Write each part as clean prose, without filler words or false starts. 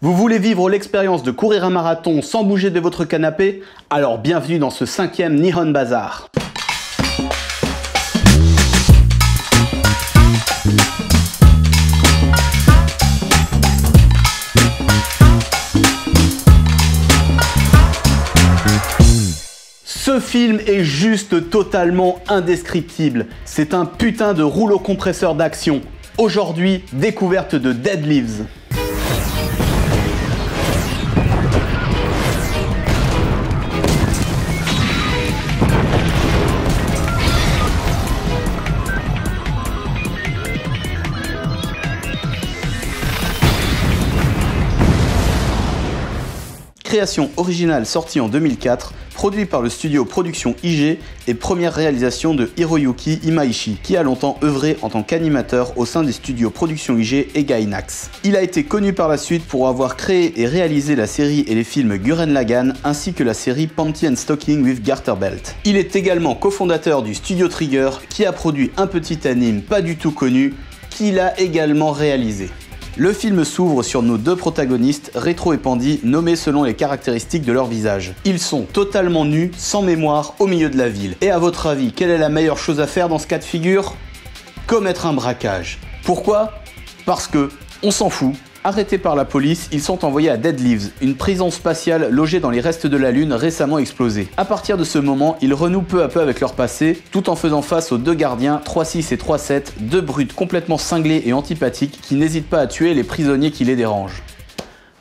Vous voulez vivre l'expérience de courir un marathon sans bouger de votre canapé? Alors bienvenue dans ce 5e Nihon Bazar. Ce film est juste totalement indescriptible. C'est un putain de rouleau compresseur d'action. Aujourd'hui, découverte de Dead Leaves. Création originale sortie en 2004, produit par le studio Production IG et première réalisation de Hiroyuki Imaishi, qui a longtemps œuvré en tant qu'animateur au sein des studios Production IG et Gainax. Il a été connu par la suite pour avoir créé et réalisé la série et les films Gurren Lagann ainsi que la série Panty and Stocking with Garter Belt. Il est également cofondateur du studio Trigger qui a produit un petit anime pas du tout connu qu'il a également réalisé. Le film s'ouvre sur nos deux protagonistes, Retro et Pandy, nommés selon les caractéristiques de leur visage. Ils sont totalement nus, sans mémoire, au milieu de la ville. Et à votre avis, quelle est la meilleure chose à faire dans ce cas de figure? Commettre un braquage. Pourquoi? Parce que, on s'en fout. Arrêtés par la police, ils sont envoyés à Dead Leaves, une prison spatiale logée dans les restes de la Lune récemment explosée. À partir de ce moment, ils renouent peu à peu avec leur passé, tout en faisant face aux deux gardiens, 3-6 et 3-7, deux brutes complètement cinglés et antipathiques qui n'hésitent pas à tuer les prisonniers qui les dérangent.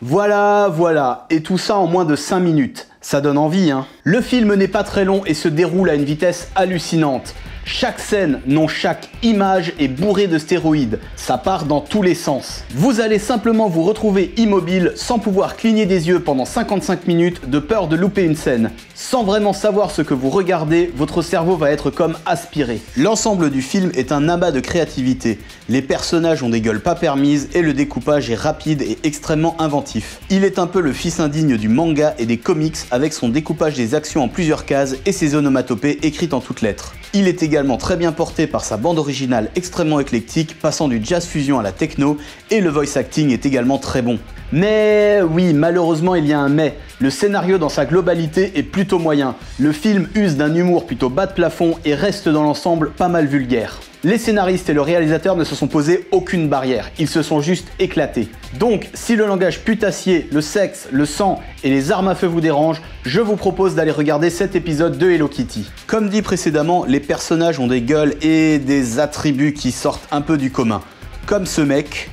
Voilà, et tout ça en moins de 5 minutes. Ça donne envie, hein. Le film n'est pas très long et se déroule à une vitesse hallucinante. Chaque scène, non chaque image est bourrée de stéroïdes, ça part dans tous les sens. Vous allez simplement vous retrouver immobile sans pouvoir cligner des yeux pendant 55 minutes de peur de louper une scène. Sans vraiment savoir ce que vous regardez, votre cerveau va être comme aspiré. L'ensemble du film est un amas de créativité. Les personnages ont des gueules pas permises et le découpage est rapide et extrêmement inventif. Il est un peu le fils indigne du manga et des comics avec son découpage des actions en plusieurs cases et ses onomatopées écrites en toutes lettres. Il est également très bien porté par sa bande originale extrêmement éclectique, passant du jazz fusion à la techno, et le voice acting est également très bon. Mais oui, malheureusement il y a un mais. Le scénario dans sa globalité est plutôt moyen. Le film use d'un humour plutôt bas de plafond et reste dans l'ensemble pas mal vulgaire. Les scénaristes et le réalisateur ne se sont posés aucune barrière, ils se sont juste éclatés. Donc, si le langage putassier, le sexe, le sang et les armes à feu vous dérangent, je vous propose d'aller regarder cet épisode de Hello Kitty. Comme dit précédemment, les personnages ont des gueules et des attributs qui sortent un peu du commun. Comme ce mec,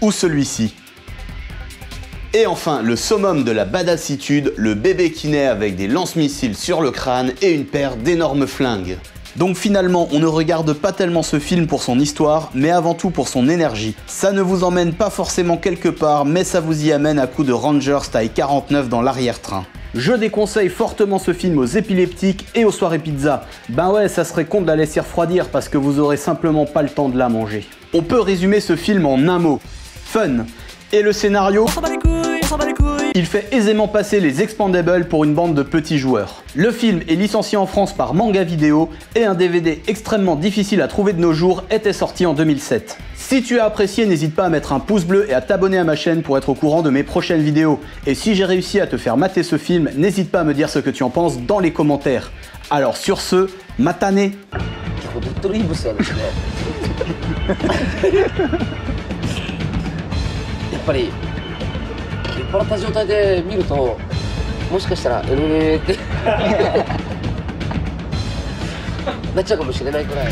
ou celui-ci. Et enfin, le summum de la badassitude, le bébé qui naît avec des lance-missiles sur le crâne et une paire d'énormes flingues. Donc finalement, on ne regarde pas tellement ce film pour son histoire, mais avant tout pour son énergie. Ça ne vous emmène pas forcément quelque part, mais ça vous y amène à coups de Rangers taille 49 dans l'arrière-train. Je déconseille fortement ce film aux épileptiques et aux soirées pizza. Ben ouais, ça serait con de la laisser refroidir parce que vous aurez simplement pas le temps de la manger. On peut résumer ce film en un mot. Fun. Et le scénario, il fait aisément passer les Expendables pour une bande de petits joueurs. Le film est licencié en France par Manga Video et un DVD extrêmement difficile à trouver de nos jours était sorti en 2007. Si tu as apprécié, n'hésite pas à mettre un pouce bleu et à t'abonner à ma chaîne pour être au courant de mes prochaines vidéos. Et si j'ai réussi à te faire mater ce film, n'hésite pas à me dire ce que tu en penses dans les commentaires. Alors sur ce, matane! やっぱり酔っ払った状態で見るともしかしたらってなっちゃうかもしれないくらい。